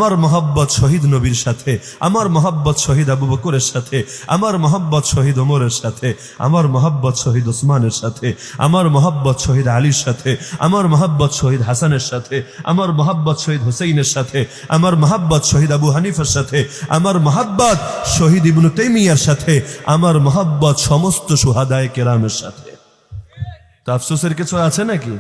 আমার মহব্বত শহীদ নবীর সাথে, আমার মহব্বত শহীদ আবু বকরের সাথে, আমার মহব্বত শহীদ ওমরের সাথে, আমার মহব্বত শহীদ ওসমানের সাথে, আমার মহব্বত শহীদ আলীর সাথে, আমার মহব্বত শহীদ হাসানের সাথে, আমার মহব্বত শহীদ হুসাইনের সাথে, আমার মহব্বত শহীদ আবু হানিফার সাথে, আমার মহব্বত শহীদ ইবনে তাইমিয়ার সাথে, আমার মহব্বত সমস্ত শুহাদায়ে কেরামের সাথে। তা আফসোসের কিছু আছে নাকি?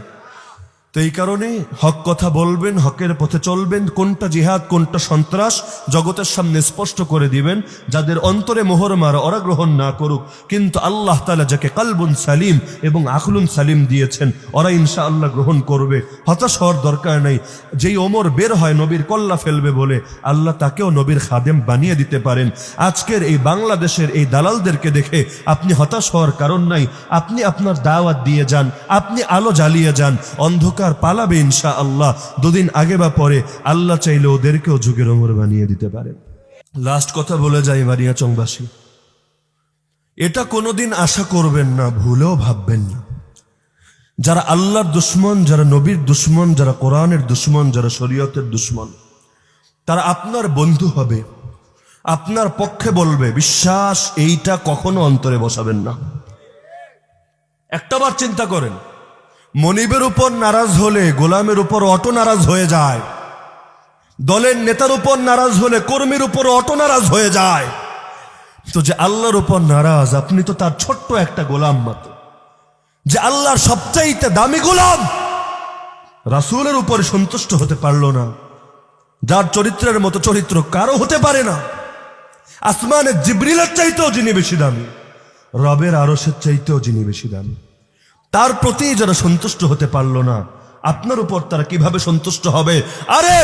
তো এই কারণে হক কথা বলবেন, হকের পথে চলবেন, কোনটা জিহাদ কোনটা সন্ত্রাস জগতের সামনে স্পষ্ট করে দিবেন। যাদের অন্তরে মোহর মারা ওরা গ্রহণ না করুক, কিন্তু আল্লাহ তাআলা যাকে কালবুন সালিম এবং আখলুন সালিম দিয়েছেন ওরা ইনশাআল্লাহ গ্রহণ করবে। হতাশ হওয়ার দরকার নেই। যেই ওমর বের হয় নবীর কল্লা ফেলবে বলে, আল্লাহ তাকেও নবীর খাদেম বানিয়ে দিতে পারেন। আজকের এই বাংলাদেশের এই দালালদেরকে দেখে আপনি হতাশ হওয়ার কারণ নাই। আপনি আপনার দাওয়াত দিয়ে যান, আপনি আলো জ্বালিয়ে যান, অন্ধকার পালাবে ইনশাআল্লাহ। দুদিন আগে বা পরে আল্লাহ চাইলে ওদেরকেও যুগের ওমর বানিয়ে দিতে পারেন। লাস্ট কথা বলে যাই মারিয়াচংবাসী, এটা কোনোদিন আশা করবেন না, ভুলেও ভাববেন না, যারা আল্লাহর দুশ্মন, যারা নবীর দুশ্মন, যারা কোরআনের দুশ্মন, যারা শরীয়তের দুশ্মন, তারা আপনার বন্ধু হবে, আপনার পক্ষে বলবে, বিশ্বাস এইটা কখনো অন্তরে বসাবেন না। একটাবার চিন্তা করেন, মনিবের উপর নারাজ হলে গোলামের উপর অটো নারাজ হয়ে যায়, দলের নেতার উপর নারাজ হলে কর্মীর উপর অটো নারাজ হয়ে যায়। তো যে আল্লাহর উপর নারাজ, আপনি তো তার ছোট্ট একটা গোলাম মাত্র। যে আল্লাহর সবচাইতে দামি গোলাম রাসূলের উপর সন্তুষ্ট হতে পারল না, যার চরিত্রের মতো চরিত্র কারো হতে পারে না, আসমানের জিবরিলের চাইতেও যিনি বেশি দামি, রবের আরশের চাইতেও যিনি বেশি দামি, তার প্রতি যারা সন্তুষ্ট হতে পারল না, আপনার উপর তারা কিভাবে সন্তুষ্ট হবে? আরে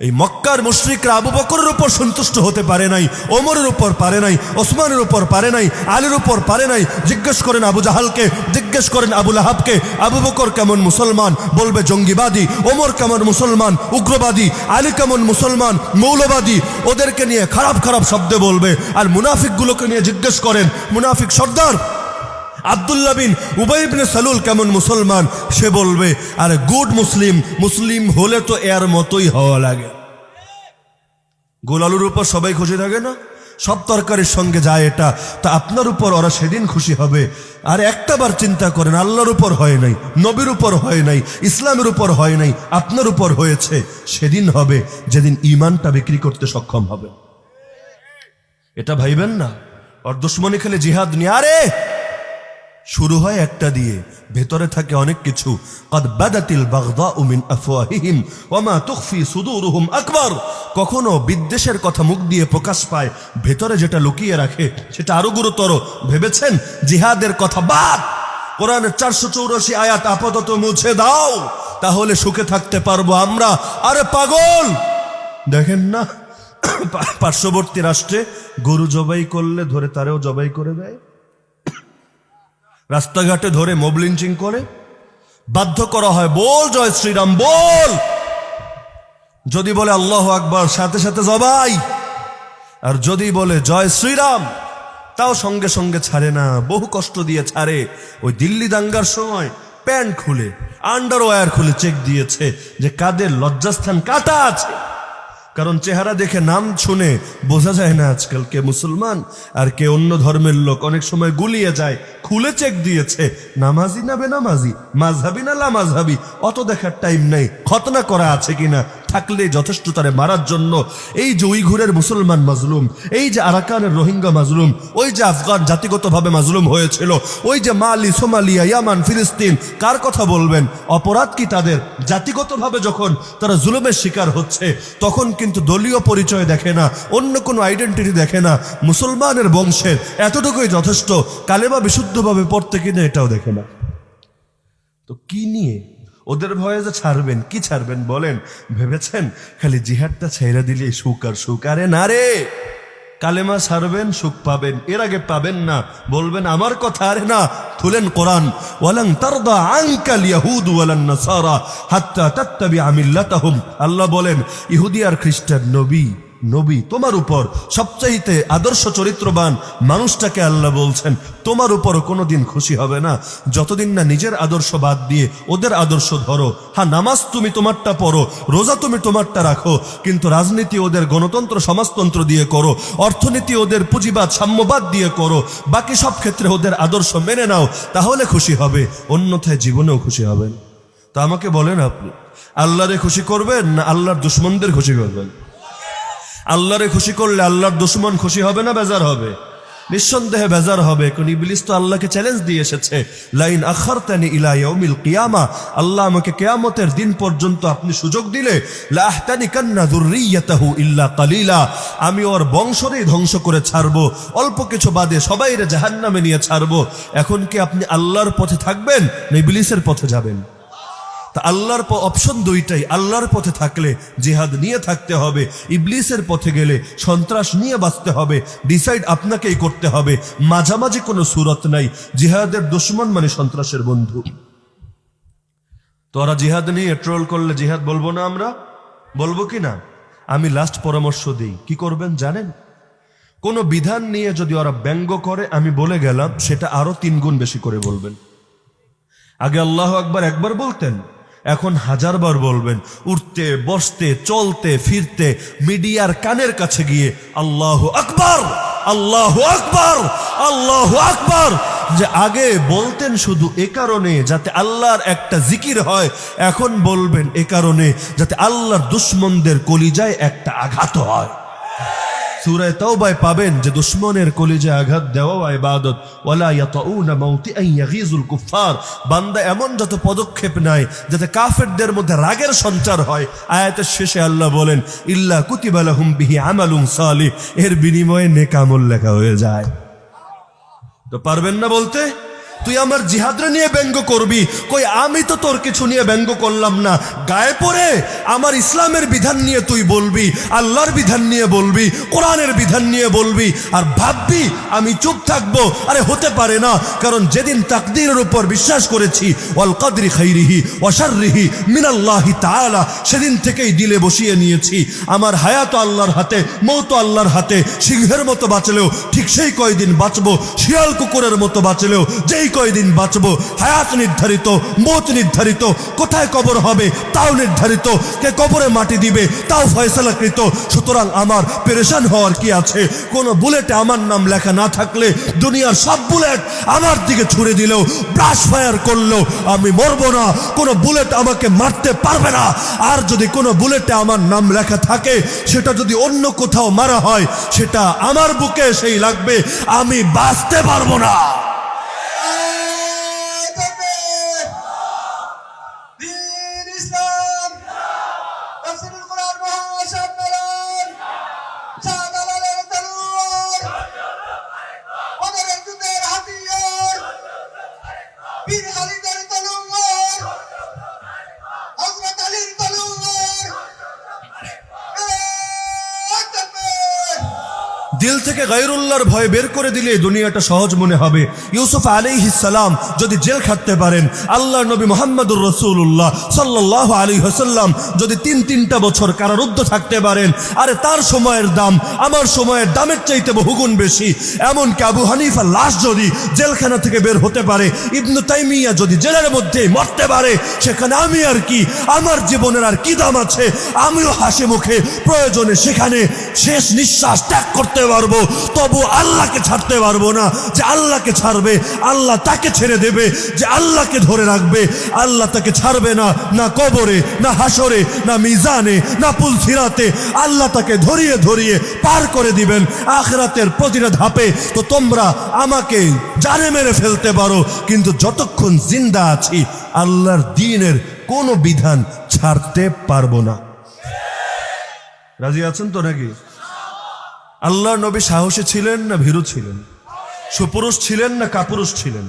এই মক্কার মুশরিকরা আবু বকরের উপর সন্তুষ্ট হতে পারে নাই, ওমরের উপর পারে নাই, ওসমানের উপর পারে নাই, আলীর উপর পারে নাই। জিজ্ঞেস করেন আবু জাহালকে, জিজ্ঞেস করেন আবু লাহাবকে, আবু বকর কেমন মুসলমান? বলবে জঙ্গিবাদী। ওমর কেমন মুসলমান? উগ্রবাদী। আলী কেমন মুসলমান? মৌলবাদী। ওদেরকে নিয়ে খারাপ খারাপ শব্দে বলবে। আর মুনাফিকগুলোকে নিয়ে জিজ্ঞেস করেন, মুনাফিক সর্দার আব্দুল্লাহ বিন উবাই ইবনে সালুল কেমন মুসলমান? সে বলবে, আরে গুড মুসলিম, মুসলিম হলে তো এর মতোই হওয়া লাগে। গোল আলুর উপর সবাই খুশি থাকে না? সব তরকারির সঙ্গে যায় এটা। তা আপনার উপর ওরা সেদিন খুশি হবে। আর একটাবার চিন্তা করেন, আল্লাহর উপর হয় নাই, নবীর উপর হয় নাই, ইসলামের উপর হয় নাই, আপনার উপর হয়েছে। সেদিন হবে যেদিন ঈমানটা বিক্রি করতে সক্ষম হবে। এটা ভাইবেন না। আর দুশমনী খেলে জিহাদ নিয়ে, আরে শুরু হয় একটা দিয়ে, ভেতরে থাকে অনেক কিছু। قد بدت البغضاء من افواههم وما تخفي صدورهم আকবার। কখনো বিদ্বেষের কথা মুখ দিয়ে প্রকাশ পায়, ভেতরে যেটা লুকিয়ে রাখে সেটা আরো গুরুতর। ভেবেছেন জিহাদের কথা বাদ, কোরআনের 484 আয়াত আপাতত মুছে দাও, তাহলে সুখে থাকতে পারবো আমরা। আরে পাগল, দেখেন না পার্শ্ববর্তী রাষ্ট্রে গরু জবাই করলে ধরে তারেও জবাই করে দেয়, রাস্তাঘাটে ধরে মব লিঞ্চিং করে, বাধ্য করা হয় বল জয় শ্রীরাম বল, যদি বলে আল্লাহু আকবার সাথে সাথে জবাই, আর যদি বলে জয় শ্রীরাম তাও সঙ্গে সঙ্গে ছাড়ে না, বহু কষ্ট দিয়ে ছাড়ে। ওই দিল্লি দাঙ্গার সময় প্যান্ট খুলে আন্ডারওয়্যার খুলে চেক দিয়েছে যে কাদের লজ্জাস্থান কাটা আছে, কারণ চেহারা দেখে নাম শুনে বোঝা যায় না আজকাল কে মুসলমান আর কে অন্য ধর্মের লোক। অনেক সময় গুলিয়ে যায়, খুলে চেক দিয়েছে নামাজি না বেনামাজি, মাযহাবি না লামাযহাবি, অত দেখার টাইম নাই, খতনা করা আছে কিনা, থাকলে যথেষ্ট তারে মারার জন্য। এই যে উইঘুরের মুসলমান মাজলুম, এই যে আরাকানের রোহিঙ্গা মাজলুম, ওই যে আফগান জাতিগতভাবে মাজলুম হয়েছিল, ওই যে মালি, সোমালিয়া, ইয়ামান, ফিলিস্তিন, কার কথা বলবেন? অপরাধ কি তাদের? জাতিগতভাবে যখন তারা জুলুমের শিকার হচ্ছে, তখন কিন্তু দলীয় পরিচয় দেখে না, অন্য কোনো আইডেন্টিটি দেখে না, মুসলমানের বংশের এতটুকুই যথেষ্ট, কালেমা বিশুদ্ধভাবে পড়তে কিনা এটাও দেখে না। তো কি নিয়ে ওদের ভয়ে যে ছাড়বেন? কি ছাড়বেন বলেন? ভেবেছেন খালি জিহাদটা ছেড়ে দিলে সুখ আর সুখ? আরে না রে, কালেমা ছাড়বেন সুখ পাবেন, এর আগে পাবেন না। বলবেন আমার কথা, আরে না, তুলেন কোরআন, ওয়ালান তারদা আনকাল ইয়াহুদ ওয়ালান নাসারা হাত্তা তাত্তাবিআ মিল্লাতাহুম। আল্লাহ বলেন ইহুদি আর খ্রিস্টান নবী নবী, তোমার উপর সবচাইতে আদর্শ চরিত্রবান মানুষটাকে আল্লাহ বলছেন তোমার উপরও কোনোদিন খুশি হবে না যতদিন না নিজের আদর্শ বাদ দিয়ে ওদের আদর্শ ধরো। হ্যাঁ, নামাজ তুমি তোমারটা পড়ো, রোজা তুমি তোমারটা রাখো, কিন্তু রাজনীতি ওদের গণতন্ত্র সমাজতন্ত্র দিয়ে করো, অর্থনীতি ওদের পুঁজিবাদ সাম্যবাদ দিয়ে করো, বাকি সব ক্ষেত্রে ওদের আদর্শ মেনে নাও, তাহলে খুশি হবে, অন্যথায় জীবনেও খুশি হবেন। তা আমাকে বলেন, আপনি আল্লাহরে খুশি করবেন না আল্লাহর দুশ্মনদের খুশি করবেন? আল্লাহরে খুশি করলে আল্লাহর দুশ্মন খুশি হবে না বেজার হবে? নিঃসন্দেহে বেজার হবে। কোন ইবলিস তো আল্লাহকে চ্যালেঞ্জ দিয়ে এসেছে, লাইন আখারতানি ইলা ইয়াউমিল কিয়ামা, আল্লাহ আমাকে কিয়ামতের দিন পর্যন্ত আপনি সুযোগ দিলে লা আহতানিকান্না যুররিয়াতাহু ইল্লা কালিলা, আমি ওর বংশরেই ধ্বংস করে ছাড়বো, অল্প কিছু বাদে সবাইরে জাহান্নামে নিয়ে ছাড়বো। এখন কি আপনি আল্লাহর পথে থাকবেন না ইবলিসের পথে যাবেন? তা আল্লাহর অপশন দুইটাই। আল্লাহর পথে থাকলে জিহাদ নিয়ে থাকতে হবে, ইবলিসের পথে গেলে সন্ত্রাস নিয়ে বাঁচতে হবে। ডিসাইড আপনাকেই করতে হবে, মাঝামাঝি কোনো সুরত নাই। জিহাদের দুশ্মন মানে সন্ত্রাসের বন্ধু। তো ওরা জিহাদ নিয়ে ট্রোল করলে জিহাদ বলবো না? আমরা বলবো কি না? আমি লাস্ট পরামর্শ দিই, কি করবেন জানেন? কোনো বিধান নিয়ে যদি ওরা ব্যঙ্গ করে, আমি বলে গেলাম, সেটা আরো 3 গুণ বেশি করে বলবেন। আগে আল্লাহু আকবার একবার বলতেন, এখন 1000 বার বলবেন। উঠতে বসতে চলতে ফিরতে মিডিয়ার কানের কাছে গিয়ে আল্লাহু আকবার, আল্লাহু আকবার, আল্লাহু আকবার। যে আগে বলতেন শুধু এ কারণে যাতে আল্লাহর একটা জিকির হয়, এখন বলবেন এ কারণে যাতে আল্লাহর দুশ্মনদের কলিজায় একটা আঘাত হয়। সূরা তাওবায় পাবেন যে দুশ্মনের কলিজায় আঘাত দেওয়া ইবাদত। ওয়ালা ইয়াতাউনা মাউতিআন ইয়াগীজুল কুফার, বান্দা এমন যত পদক্ষেপ নেয় যাতে কাফেরদের মধ্যে রাগের সঞ্চার হয়। আয়াতের শেষে আল্লাহ বলেন ইল্লা কুতিবা লাহুম বিহি আমালুন সালিহ, এর বিনিময়ে নেক আমল লেখা হয়ে যায়। তো পারবেন না বলতে? তুই আমার জিহাদরে নিয়ে ব্যঙ্গ করবি, কই আমি তো তোর কিছু নিয়ে ব্যঙ্গ করলাম না। গায়ে পড়ে আমার ইসলামের বিধান নিয়ে তুই বলবি, আল্লাহর বিধান নিয়ে বলবি, কোরআনের বিধান নিয়ে বলবি, আর ভাববি আমি চুপ থাকবো। আরে হতে পারে না, কারণ যেদিন তাকদীরের উপর বিশ্বাস করেছি, ওয়াল কদরি খাইরিহি ওয়া শাররিহি মিনাল্লাহি তাআলা, সেদিন থেকেই দিলে বসিয়ে নিয়েছি আমার হায়াত আল্লাহর হাতে, মওত আল্লাহর হাতে। সিংহের মতো বাঁচলেও ঠিক সেই কয়দিন বাঁচবো, শিয়াল কুকুরের মতো বাঁচলেও যেই কয়দিন বাঁচবো। হায়াত নির্ধারিত, মওত নির্ধারিত, কোথায় কবর হবে তাও নির্ধারিত, কে কবরে মাটি দিবে তাও ফয়সালাকৃত। সুতরাং আমার পেরেশান হওয়ার কি আছে? কোন বুলেটে আমার নাম লেখা না থাকলে দুনিয়ার সব বুলেট আমার দিকে ছুড়ে দিলেও, ব্রাশ ফায়ার করলেও আমি মরবো না, কোন বুলেট আমাকে মারতে পারবে না। আর যদি কোনো বুলেটে আমার নাম লেখা থাকে, সেটা যদি অন্য কোথাও মারা হয়, সেটা আমার বুকে সেই লাগবে, আমি বাঁচতে পারবো না। দিল থেকে গায়রুল্লাহর ভয় বের করে দিলে দুনিয়াটা সহজ মনে হবে। ইউসুফ আলাইহিস সালাম যদি জেল খাটতে পারেন, আল্লাহর নবী মুহাম্মদুর রাসূলুল্লাহ সাল্লাল্লাহু আলাইহি ওয়াসাল্লাম যদি 3-3টা বছর কারারুদ্ধ থাকতে পারেন, আরে তার সময়ের দাম আমার সময়ের দামের চাইতে বহুগুণ বেশি। এমনকি আবু হানিফার লাশ যদি জেলখানা থেকে বের হতে পারে, ইবনু তাইমিয়া যদি জেলের মধ্যে মরতে পারে, সেখানে আমি আর কি, আমার জীবনের আর কি দাম আছে? আমিও হাসি মুখে প্রয়োজনে সেখানে শেষ নিঃশ্বাস ত্যাগ করতে পারবো, তবু আল্লাহকে ছাড়তে পারবো না। যে আল্লাহকে ছাড়বে আল্লাহ তাকে ছেড়ে দেবে, যে আল্লাহকে ধরে রাখবে আল্লাহ তাকে ছাড়বে না, না কবরে, না হাসরে, না মিজানে, না পুলসিরাতে। আল্লাহ তাকে ধরিয়ে ধরিয়ে পার করে দিবেন আখিরাতের প্রতিটা ধাপে। তো তোমরা আমাকে জানে মেরে ফেলতে পারো, কিন্তু যতক্ষণ জিন্দা আছি আল্লাহর দ্বীনের কোনো বিধান ছাড়তে পারবো না। রাজি আছেন তো নাকি? আল্লাহর নবী সাহসী ছিলেন না ভীরু ছিলেন? সুপুরুষ ছিলেন না কাপুরুষ ছিলেন?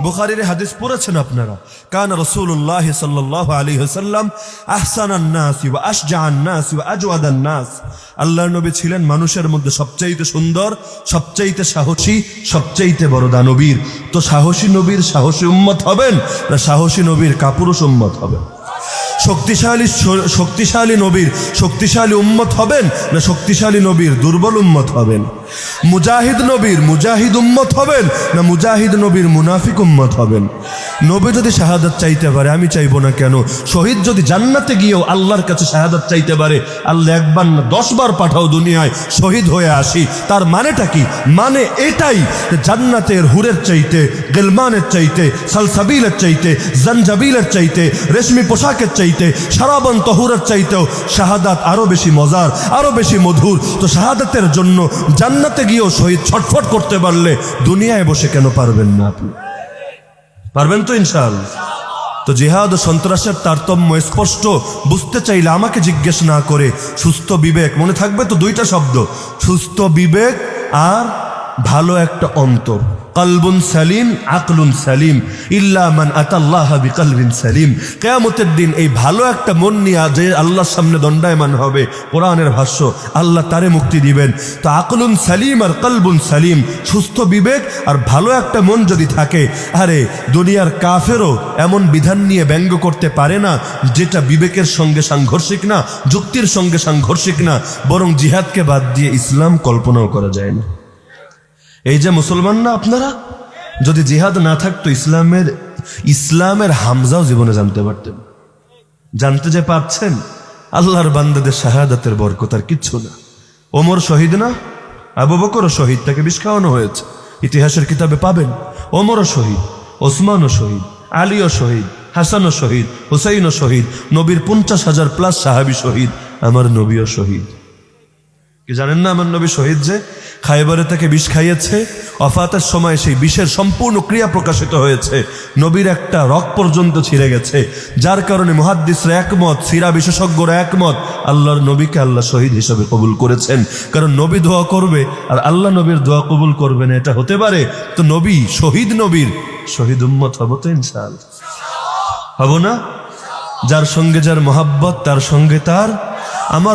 বুখারীর হাদিস পড়েছেন আপনারা, কান রাসূলুল্লাহ সাল্লাল্লাহু আলাইহি ওয়াসাল্লাম আহসানান নাস ওয়া আশজাআন নাস ওয়া আজওয়াদান নাস। আল্লাহর নবী ছিলেন মানুষের মধ্যে সবচাইতে সুন্দর, সবচাইতে সাহসী, সবচাইতে বড় দানবীর। তো সাহসী নবীর সাহসী উম্মত হবেন না সাহসী নবীর কাপুরুষ উম্মত হবেন? শক্তিশালী নবীর শক্তিশালী উম্মত হবেন, না শক্তিশালী নবীর দুর্বল উম্মত হবেন? মুজাহিদ নবীর মুজাহিদ উম্মত হবেন, না মুজাহিদ নবীর মুনাফিক উম্মত হবেন? নবী যদি শাহাদাত চাইতে পারে, আমি চাইবো না কেন? শহীদ যদি জান্নাতে গিয়েও আল্লাহর কাছে শাহাদাত চাইতে পারে, আল্লাহ একবার না 10 বার পাঠাও দুনিয়ায়, শহীদ হয়ে আসি। তার মানেটা কি? মানে এটাই যে জান্নাতের হুরের চাইতে, গিলমানের চাইতে, সালসাবিলের চাইতে, জঞ্জাবিলের চাইতে, রেশমি পোশাকের চাইতে, শারাবান তহুরের চাইতেও শাহাদাত আরো বেশি মজার, আরো বেশি মধুর। তো শাহাদাতের জন্য জান্নাতে গিয়েও শহীদ ছটফট করতে পারলে দুনিয়ায় বসে কেন পারবেন না? আপনি পারবেন তো ইনশাআল্লাহ। তো জিহাদ ও সন্ত্রাসের তারতম্য স্পষ্ট বুঝতে চাইলে আমাকে জিজ্ঞেস না করে সুস্থ বিবেক, মনে থাকবে তো 2টা শব্দ, সুস্থ বিবেক আর ভালো একটা অন্তর। কলবুন সালিম আকলুন সালিম ইল্লা মান আতাল্লাহ বিকলবিন সালিম। কিয়ামতের দিন এই ভালো একটা মন নিয়ে যে আল্লাহর সামনে দণ্ডায়মান হবে, কোরআনের ভাষ্য, আল্লাহ তারে মুক্তি দিবেন। তো আকলুন সালিম আর কলবুন সালিম, সুস্থ বিবেক আর ভালো একটা মন যদি থাকে, আরে দুনিয়ার কাফেরও এমন বিধান নিয়ে ব্যঙ্গ করতে পারে না যেটা বিবেকের সঙ্গে সাংঘর্ষিক না, যুক্তির সঙ্গে সাংঘর্ষিক না, বরং জিহাদকে বাদ দিয়ে ইসলাম কল্পনাও করা যায় না। এই যে মুসলমান না আপনারা, যদি জিহাদ না থাকতো ইসলামের হামজাও জীবনে জানতে পারতেন। জানতে যে পারছেন, আল্লাহর বান্দাদের শাহাদাতের বরকত আর কিচ্ছু না। ওমর শহীদ না, আবু বকরও শহীদ, তাকে বিষ খাওয়ানো হয়েছে, ইতিহাসের কিতাবে পাবেন। ওমরও শহীদ, ওসমানও শহীদ, আলীও শহীদ, হাসানও শহীদ, হুসাইনও শহীদ, নবীর 50,000+ সাহাবী শহীদ, আমার নবীও শহীদ। কি জানেন না আমার নবী শহীদ? যে খায়বারে তাকে বিষ খাইয়েছে, ওফাতের সময় সেই বিষের সম্পূর্ণ ক্রিয়া প্রকাশিত হয়েছে, নবীর একটা রগ পর্যন্ত ছিঁড়ে গেছে, যার কারণে মুহাদ্দিসরা একমত, সিরা বিশেষজ্ঞরা একমত, আল্লাহর নবীকে আল্লাহ শহীদ হিসেবে কবুল করেছেন। কারণ নবী দোয়া করবে আর আল্লাহ নবীর দোয়া কবুল করবে না, এটা হতে পারে? তো নবী শহীদ, নবীর শহীদ উম্মত হব তো ইনশাআল্লাহ, হব না? যার সঙ্গে যার মহাব্বত, তার সঙ্গে তার আমার